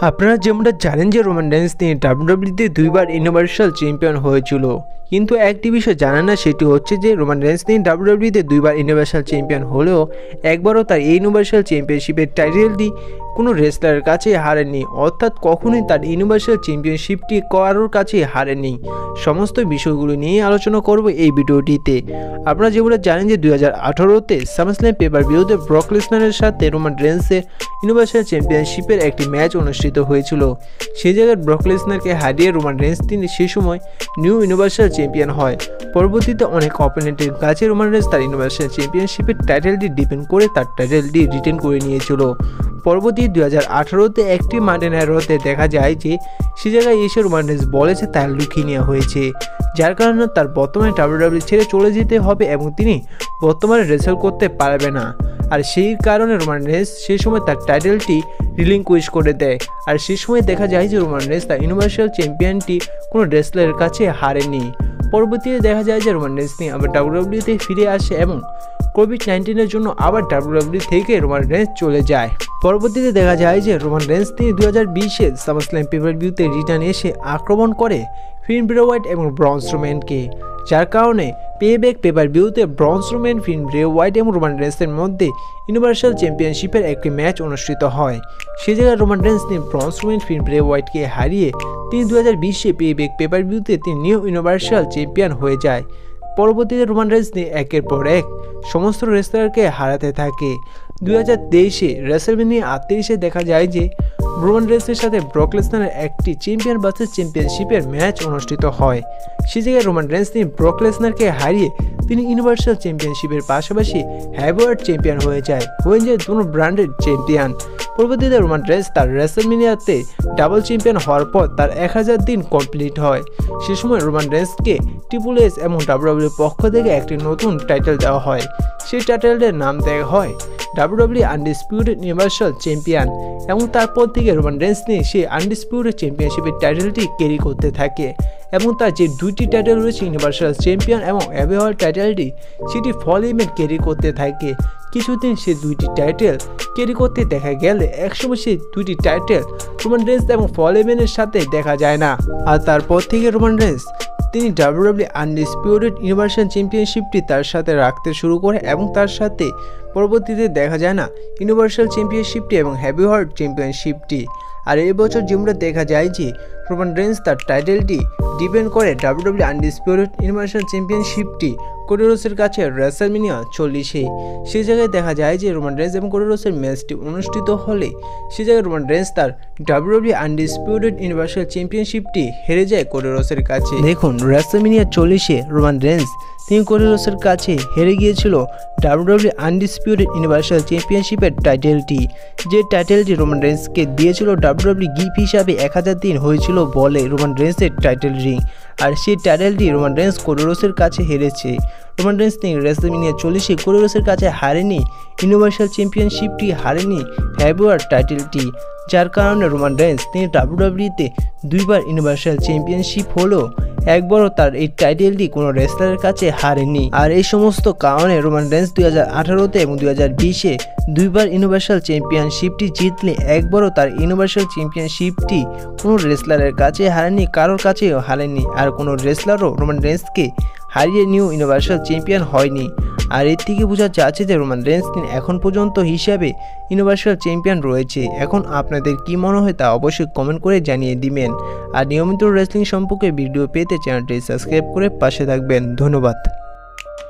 আপনারা যেমনটা জানেন যে রোমান রেইন্স তিনি ডাব্লিউডাব্লিউইতে দুইবার ইউনিভার্সাল চ্যাম্পিয়ন হয়েছিল, কিন্তু একটি বিষয় জানেন না, সেটি হচ্ছে যে রোমান রেইন্স তিনি ডাব্লিউডাব্লিউইতে দুইবার ইউনিভার্সাল চ্যাম্পিয়ন হলেও একবারও তার এই ইউনিভার্সাল চ্যাম্পিয়নশিপের টাইটেলটি কোনো রেসলারের কাছে হারেননি, অর্থাৎ কখনোই তার ইউনিভার্সাল চ্যাম্পিয়নশিপটি কারোর কাছে হারেননি। সমস্ত বিষয়গুলো নিয়ে আলোচনা করব এই ভিডিওটিতে। আপনারা যেগুলো জানেন যে 2018-তে সামারস্ল্যাম পেপার ভিউতে ব্রক লেসনারের সাথে রোমান রেইন্সের ইউনিভার্সাল চ্যাম্পিয়নশিপের একটি ম্যাচ অনুষ্ঠিত হয়েছিল। সেই জায়গায় ব্রক লেসনারকে হারিয়ে রোমান রেইন্স তিনি সেই সময় নিউ ইউনিভার্সাল চ্যাম্পিয়ন হয়। পরবর্তীতে অনেক অপোনেন্টের কাছে রোমান রেইন্স তার ইউনিভার্সাল চ্যাম্পিয়নশিপের টাইটেলটি ডিপেন্ড করে তার টাইটেলটি রিটেন করে নিয়েছিল। পরবর্তী 2018-তে একটি মানডে নাইট রতে দেখা যায় যে সে জায়গায় এসে রোমান রেইন্স বলেছে তার লুকিনিয়া হয়েছে, যার কারণে তার বর্তমানে ডাব্লিউডাব্লিউ ছেড়ে চলে যেতে হবে এবং তিনি বর্তমানে রেসল করতে পারবে না। আর সেই কারণে রোমান রেইন্স সেই সময় তার টাইটেলটি রিলিংকুইশ করে দেয়। আর সেই সময় দেখা যায় যে রোমান রেইন্স তার ইউনিভার্সাল চ্যাম্পিয়নটি কোনো রেসলারের কাছে হারেনি। পরবর্তীতে দেখা যায় যে রোমান রেইন্স আবার ডাব্লিউডাব্লিউতে ফিরে আসে এবং কোভিড-19-এর জন্য আবার ডাব্লিউডাব্লিউ থেকে রোমান রেইন্স চলে যায়। পরবর্তীতে দেখা যায় যে রোমান রেইন্স তিনি 2020-এ সামারস্ল্যাম পেপার ভিউতে রিটার্ন এসে আক্রমণ করে ফিন ব্রে হোয়াইট এবং ব্রন স্ট্রোম্যানকে, যার কারণে পেব্যাক পেপার ভিউতে ব্রন স্ট্রোম্যান, ফিন ব্রে হোয়াইট এবং রোমান রেইন্সের মধ্যে ইউনিভার্সাল চ্যাম্পিয়নশিপের একটি ম্যাচ অনুষ্ঠিত হয়। সেই জায়গায় রোমান রেইন্স তিনি ব্রন স্ট্রোম্যান, ফিন ব্রে হোয়াইটকে হারিয়ে তিনি 2020-এ পেব্যাক পেপার ভিউতে তিনি নিউ ইউনিভার্সাল চ্যাম্পিয়ন হয়ে যায়। পরবর্তীতে রোমান রেইন্স একের পর এক সমস্ত রেসলারকে হারাতে থাকে। 2023-এ রেসলম্যানিয়া 38-এ দেখা যায় যে রোমান রেইন্সের সাথে ব্রক লেসনারের একটি চ্যাম্পিয়ন ভার্সেস চ্যাম্পিয়নশিপের ম্যাচ অনুষ্ঠিত হয়। সেই জায়গায় রোমান রেইন্স তিনি ব্রক লেসনারকে হারিয়ে তিনি ইউনিভার্সাল চ্যাম্পিয়নশিপের পাশাপাশি হেভিওয়েট চ্যাম্পিয়ন হয়ে যায় দুটো ব্র্যান্ডের চ্যাম্পিয়ন। পরবর্তীতে রোমান রেইন্স তার রেসলম্যানিয়াতে ডাবল চ্যাম্পিয়ন হওয়ার পর তার 1000 দিন কমপ্লিট হয়। সে সময় রোমান রেইন্সকে ট্রিপল এইচ এবং ডাব্লিউডাব্লিউর পক্ষ থেকে একটি নতুন টাইটেল দেওয়া হয়। সেই টাইটেলটির নাম দেওয়া হয় ডাব্লিউডাব্লিউ আনডিসপিউটেড ইউনিভার্সাল চ্যাম্পিয়ন এবং তারপর থেকে রোমান রেইন্স নিয়ে সেই আনডিসপিউটেড চ্যাম্পিয়নশিপের টাইটেলটি ক্যারি করতে থাকে এবং তার যে দুইটি টাইটেল রয়েছে ইউনিভার্সাল চ্যাম্পিয়ন এবং হেভিওয়েট টাইটেলটি সেটি ফল ইভেন্ট ক্যারি করতে থাকে। কিছুদিন সে দুইটি টাইটেল ক্যারি করতে দেখা গেলে একসময় সেই দুইটি টাইটেল রোমান রেইন্স এবং ফল ইভেন্টের সাথে দেখা যায় না। আর তারপর থেকে রোমান রেইন্স তিনি ডাব্লিউডাব্লিউ আনডিসপিউটেড ইউনিভার্সাল চ্যাম্পিয়নশিপটি তার সাথে রাখতে শুরু করে এবং তার সাথে পরবর্তীতে দেখা যায় না ইউনিভার্সাল চ্যাম্পিয়নশিপটি এবং হেভিওয়েট চ্যাম্পিয়নশিপটি। আর এই বছর যেমনটা দেখা যায় যে রোমান রেইন্স তার টাইটেলটি ডিপেন্ড করে ডাব্লিউডাব্লিউ আনডিসপিউটেড ইউনিভার্সাল চ্যাম্পিয়নশিপটি কোডি রোডসের কাছে রেসলম্যানিয়া 40-এ। সেই জায়গায় দেখা যায় যে রোমান রেইন্স এবং কোডি রোডসের ম্যাচটি অনুষ্ঠিত হলে সেই জায়গায় রোমান রেইন্স তার ডাব্লিউডাব্লিউ আনডিসপিউটেড ইউনিভার্সাল চ্যাম্পিয়নশিপটি হেরে যায় কোডি রোডসের কাছে। দেখুন রেসলম্যানিয়া 40-এ রোমান রেইন্স তিনি কোডি রোডসের কাছে হেরে গিয়েছিল ডাব্লিউডাব্লিউ আনডিসপিউটেড ইউনিভার্সাল চ্যাম্পিয়নশিপের টাইটেলটি, যে টাইটেলটি রোমান রেইন্সকে দিয়েছিল ডাব্লিউডাব্লিউ গিফট হিসাবে 1000 দিন হয়েছিল বলে রোমান রেইন্সের টাইটেল রিং। আর সেই টাইটেলটি রোমান রেইন্স কোডি রোডসের কাছে হেরেছে। রোমান রেইন্স তিনি রেসলম্যানিয়া 40-এ কোডি রোডসের কাছে হারেনি, ইউনিভার্সাল চ্যাম্পিয়নশিপটি হারেনি, হেভিওয়েট টাইটেলটি, যার কারণে রোমান রেইন্স তিনি ডাব্লিউডাব্লিউতে দুইবার ইউনিভার্সাল চ্যাম্পিয়নশিপ হলো একবারও তার এই টাইটেলটি কোনো রেসলারের কাছে হারেনি। আর এই সমস্ত কারণে রোমান রেইন্স 2018-তে এবং 2020-এ দুইবার ইউনিভার্সাল চ্যাম্পিয়নশিপটি জিতলে একবারও তার ইউনিভার্সাল চ্যাম্পিয়নশিপটি কোনো রেসলারের কাছে হারেনি, কারোর কাছেও হারেনি। আর কোনো রেসলারও রোমান রেইন্সকে হারিয়ে নিউ ইউনিভার্সাল চ্যাম্পিয়ন হয়নি। আর এর থেকে বোঝা যাচ্ছে যে রোমান রেইন্স তিনি এখন পর্যন্ত হিসাবে ইউনিভার্সাল চ্যাম্পিয়ন রয়েছে। এখন আপনাদের কি মনে হয় তা অবশ্যই কমেন্ট করে জানিয়ে দিবেন। আর নিয়মিত রেসলিং সম্পর্কে ভিডিও পেতে চ্যানেলটি সাবস্ক্রাইব করে পাশে থাকবেন। ধন্যবাদ।